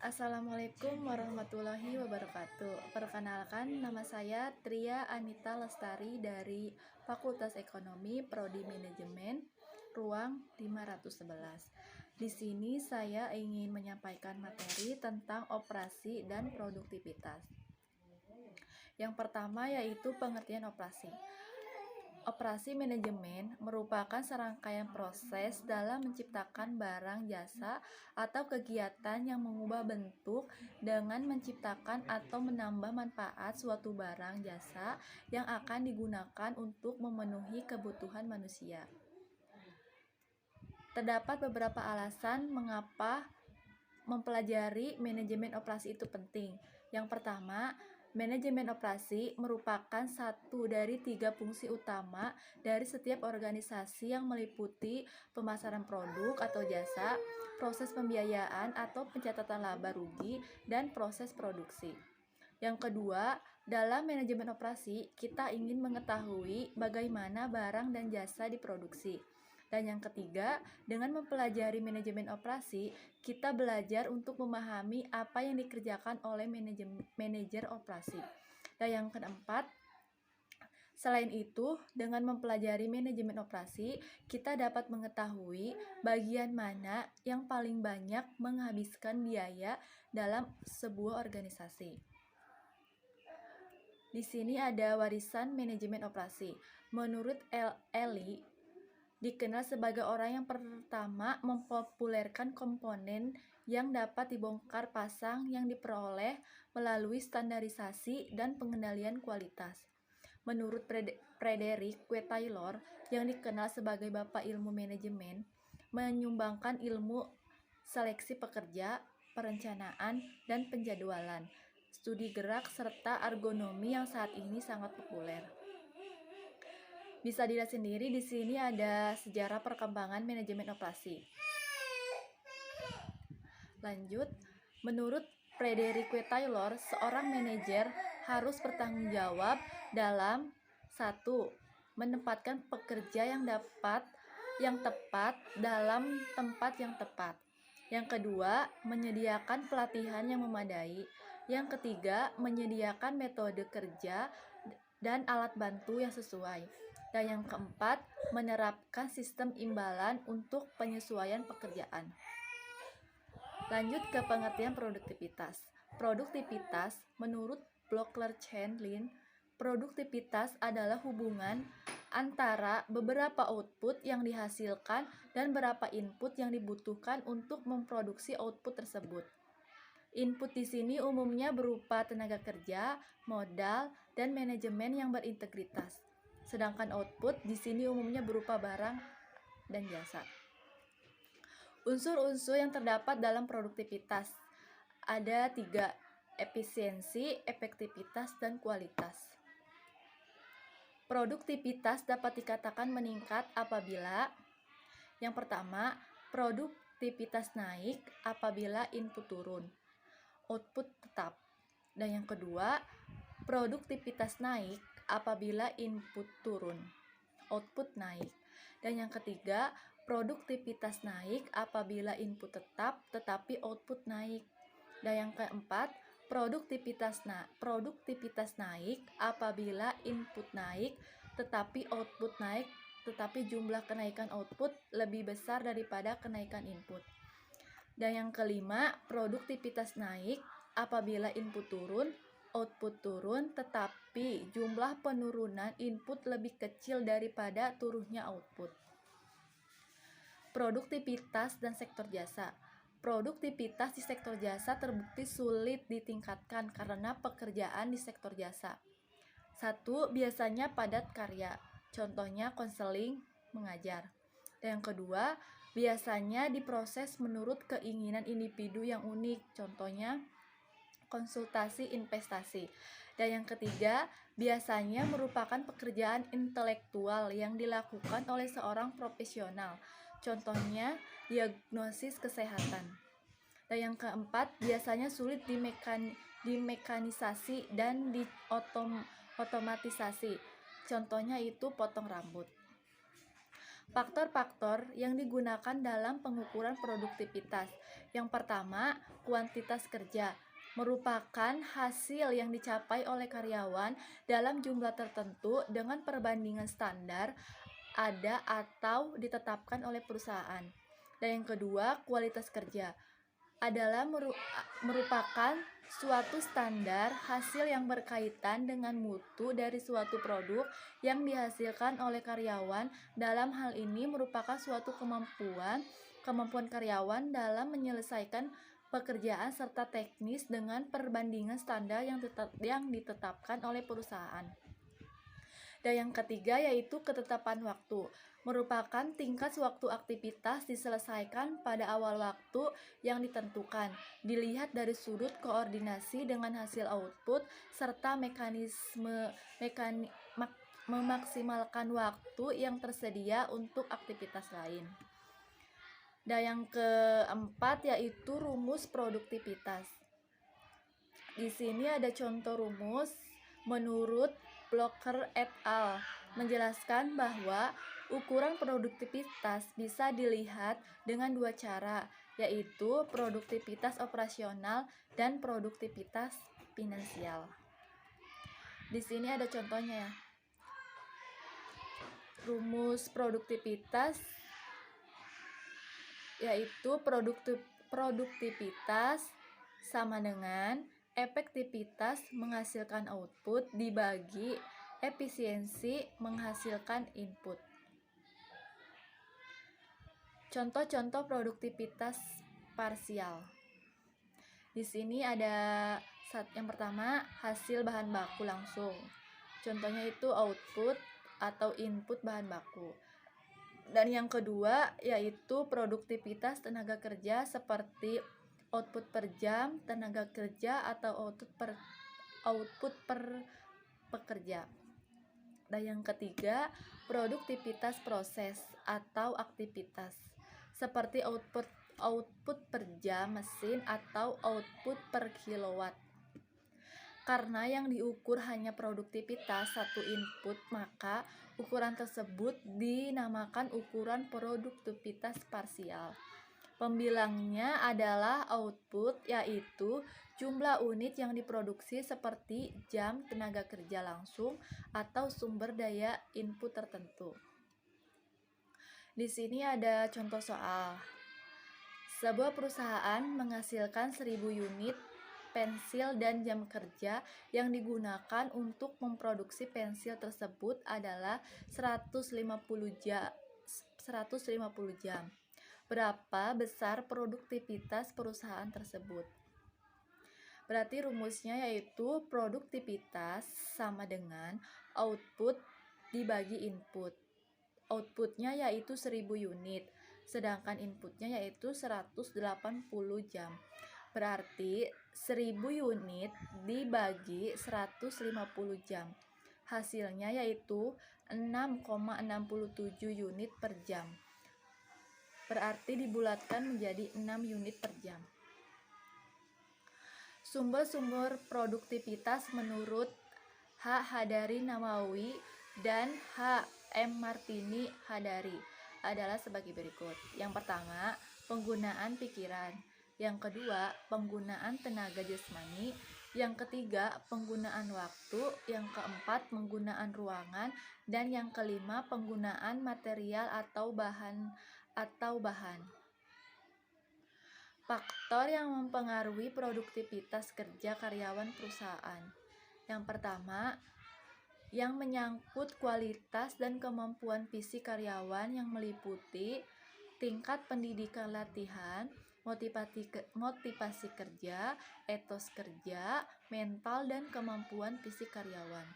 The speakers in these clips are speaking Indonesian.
Assalamualaikum warahmatullahi wabarakatuh. Perkenalkan, nama saya Tria Anita Lestari dari Fakultas Ekonomi Prodi Manajemen, ruang 511. Di sini saya ingin menyampaikan materi tentang operasi dan produktivitas. Yang pertama yaitu pengertian operasi. Operasi manajemen merupakan serangkaian proses dalam menciptakan barang, jasa, atau kegiatan yang mengubah bentuk dengan menciptakan atau menambah manfaat suatu barang, jasa yang akan digunakan untuk memenuhi kebutuhan manusia. Terdapat beberapa alasan mengapa mempelajari manajemen operasi itu penting. Yang pertama, manajemen operasi merupakan satu dari 3 fungsi utama dari setiap organisasi yang meliputi pemasaran produk atau jasa, proses pembiayaan atau pencatatan laba rugi, dan proses produksi. Yang kedua, dalam manajemen operasi, kita ingin mengetahui bagaimana barang dan jasa diproduksi. Dan yang ketiga, dengan mempelajari manajemen operasi, kita belajar untuk memahami apa yang dikerjakan oleh manajer operasi. Dan yang keempat, selain itu, dengan mempelajari manajemen operasi, kita dapat mengetahui bagian mana yang paling banyak menghabiskan biaya dalam sebuah organisasi. Di sini ada warisan manajemen operasi. Menurut Eli, dikenal sebagai orang yang pertama mempopulerkan komponen yang dapat dibongkar pasang yang diperoleh melalui standarisasi dan pengendalian kualitas. Menurut Frederick W. Taylor, yang dikenal sebagai Bapak Ilmu Manajemen, menyumbangkan ilmu seleksi pekerja, perencanaan, dan penjadwalan, studi gerak, serta ergonomi yang saat ini sangat populer. Bisa dilihat sendiri di sini ada sejarah perkembangan manajemen operasi. Lanjut, menurut Frederick W. Taylor, seorang manajer harus bertanggung jawab dalam 1. Menempatkan pekerja yang tepat dalam tempat yang tepat. Yang kedua, menyediakan pelatihan yang memadai. Yang ketiga, menyediakan metode kerja dan alat bantu yang sesuai. Dan yang keempat, menerapkan sistem imbalan untuk penyesuaian pekerjaan. Lanjut ke pengertian produktivitas. Produktivitas, menurut Blockler-Chandlin, produktivitas adalah hubungan antara beberapa output yang dihasilkan dan berapa input yang dibutuhkan untuk memproduksi output tersebut. Input di sini umumnya berupa tenaga kerja, modal, dan manajemen yang berintegritas. Sedangkan output di sini umumnya berupa barang dan jasa. Unsur-unsur yang terdapat dalam produktivitas ada 3: efisiensi, efektivitas, dan kualitas. Produktivitas dapat dikatakan meningkat apabila yang pertama, produktivitas naik apabila input turun, output tetap. Dan yang kedua, produktivitas naik apabila input turun, output naik. Dan yang ketiga, produktivitas naik apabila input tetap tetapi output naik. Dan yang keempat, produktivitas naik apabila input naik tetapi output naik, tetapi jumlah kenaikan output lebih besar daripada kenaikan input. Dan yang kelima, produktivitas naik apabila input turun, output turun, tetapi jumlah penurunan input lebih kecil daripada turunnya output. Produktivitas dan sektor jasa. Produktivitas di sektor jasa terbukti sulit ditingkatkan karena pekerjaan di sektor jasa. 1. Biasanya padat karya, contohnya konseling, mengajar. Dan yang kedua, biasanya diproses menurut keinginan individu yang unik, contohnya konsultasi investasi. Dan yang ketiga, biasanya merupakan pekerjaan intelektual yang dilakukan oleh seorang profesional, contohnya diagnosis kesehatan. Dan yang keempat, biasanya sulit dimekanisasi dan diotomatisasi, contohnya itu potong rambut. Faktor-faktor yang digunakan dalam pengukuran produktivitas. Yang pertama, kuantitas kerja merupakan hasil yang dicapai oleh karyawan dalam jumlah tertentu dengan perbandingan standar ada atau ditetapkan oleh perusahaan. Dan yang kedua, kualitas kerja adalah merupakan suatu standar hasil yang berkaitan dengan mutu dari suatu produk yang dihasilkan oleh karyawan. Dalam hal ini merupakan suatu kemampuan karyawan dalam menyelesaikan pekerjaan serta teknis dengan perbandingan standar yang ditetapkan oleh perusahaan. Dan yang ketiga yaitu ketetapan waktu, merupakan tingkat waktu aktivitas diselesaikan pada awal waktu yang ditentukan, dilihat dari sudut koordinasi dengan hasil output serta memaksimalkan waktu yang tersedia untuk aktivitas lain. Dan yang keempat yaitu rumus produktivitas. Di sini ada contoh rumus menurut Blocker et al. Menjelaskan bahwa ukuran produktivitas bisa dilihat dengan dua cara, yaitu produktivitas operasional dan produktivitas finansial. Di sini ada contohnya ya. Rumus produktivitas yaitu produktivitas sama dengan efektivitas menghasilkan output dibagi efisiensi menghasilkan input. Contoh-contoh produktivitas parsial. Di sini ada yang pertama, hasil bahan baku langsung. Contohnya itu output atau input bahan baku. Dan yang kedua yaitu produktivitas tenaga kerja seperti output per jam tenaga kerja atau output per pekerja. Dan yang ketiga, produktivitas proses atau aktivitas seperti output per jam mesin atau output per kilowatt. Karena yang diukur hanya produktivitas satu input, maka ukuran tersebut dinamakan ukuran produktivitas parsial. Pembilangnya adalah output, yaitu jumlah unit yang diproduksi seperti jam tenaga kerja langsung atau sumber daya input tertentu. Di sini ada contoh soal. Sebuah perusahaan menghasilkan 1000 unit pensil dan jam kerja yang digunakan untuk memproduksi pensil tersebut adalah 150 jam. Berapa besar produktivitas perusahaan tersebut? Berarti rumusnya yaitu produktivitas sama dengan output dibagi input. Outputnya yaitu 1000 unit, sedangkan inputnya yaitu 180 jam. Berarti 1000 unit dibagi 150 jam. Hasilnya yaitu 6,67 unit per jam. Berarti dibulatkan menjadi 6 unit per jam. Sumber-sumber produktivitas menurut H. Hadari Namawi dan H. M. Martini Hadari adalah sebagai berikut. Yang pertama, penggunaan pikiran. Yang kedua, penggunaan tenaga jasmani. Yang ketiga, penggunaan waktu. Yang keempat, penggunaan ruangan. Dan yang kelima, penggunaan material atau bahan. Faktor yang mempengaruhi produktivitas kerja karyawan perusahaan. Yang pertama, yang menyangkut kualitas dan kemampuan fisik karyawan yang meliputi tingkat pendidikan latihan, motivasi kerja, etos kerja, mental dan kemampuan fisik karyawan.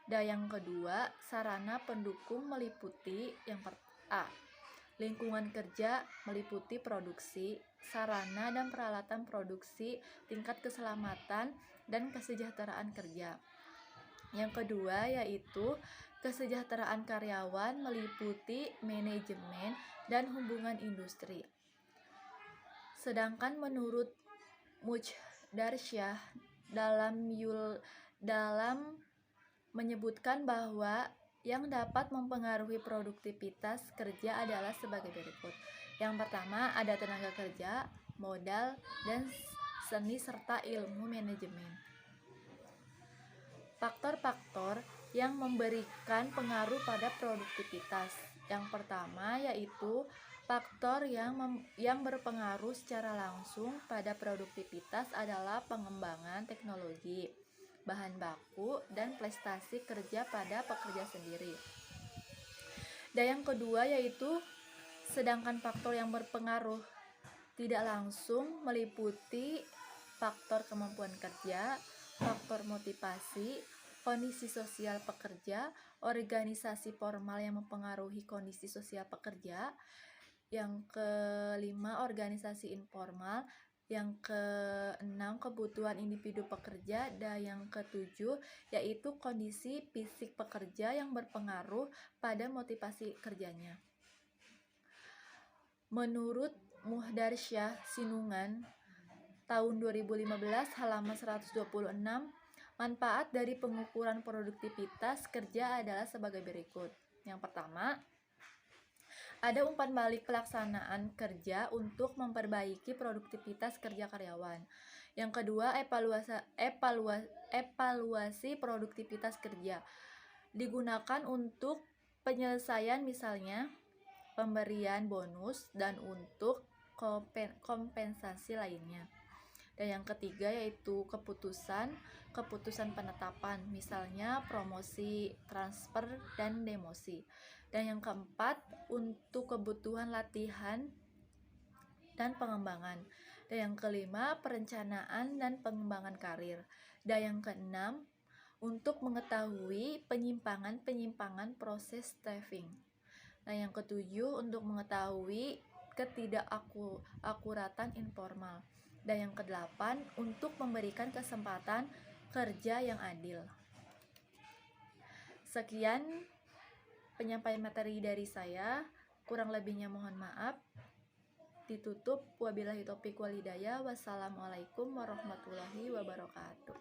Dan yang kedua, sarana pendukung meliputi yang A. Lingkungan kerja meliputi produksi, sarana dan peralatan produksi, tingkat keselamatan dan kesejahteraan kerja. Yang kedua yaitu kesejahteraan karyawan meliputi manajemen dan hubungan industri. Sedangkan menurut Mujdarsyah dalam menyebutkan bahwa yang dapat mempengaruhi produktivitas kerja adalah sebagai berikut. Yang pertama, ada tenaga kerja, modal, dan seni serta ilmu manajemen. Faktor-faktor yang memberikan pengaruh pada produktivitas. Yang pertama yaitu faktor yang berpengaruh secara langsung pada produktivitas adalah pengembangan teknologi, bahan baku, dan prestasi kerja pada pekerja sendiri. Dan yang kedua yaitu sedangkan faktor yang berpengaruh tidak langsung meliputi faktor kemampuan kerja, faktor motivasi, kondisi sosial pekerja, organisasi formal yang mempengaruhi kondisi sosial pekerja. Yang kelima, organisasi informal. Yang keenam, kebutuhan individu pekerja. Dan yang ketujuh, yaitu kondisi fisik pekerja yang berpengaruh pada motivasi kerjanya. Menurut Muhdarsyah Sinungan tahun 2015 halaman 126, manfaat dari pengukuran produktivitas kerja adalah sebagai berikut. Yang pertama, ada umpan balik pelaksanaan kerja untuk memperbaiki produktivitas kerja karyawan. Yang kedua, evaluasi produktivitas kerja digunakan untuk penyelesaian, misalnya pemberian bonus dan untuk kompensasi lainnya. Dan yang ketiga yaitu keputusan penetapan, misalnya promosi, transfer, dan demosi. Dan yang keempat, untuk kebutuhan latihan dan pengembangan. Dan yang kelima, perencanaan dan pengembangan karir. Dan yang keenam, untuk mengetahui penyimpangan proses staffing. Nah, yang ketujuh, untuk mengetahui ketidakakuratan informal. Dan yang kedelapan, untuk memberikan kesempatan kerja yang adil. Sekian penyampaian materi dari saya, kurang lebihnya mohon maaf. Ditutup, wabillahi taufiq wal hidayah. Wassalamualaikum warahmatullahi wabarakatuh.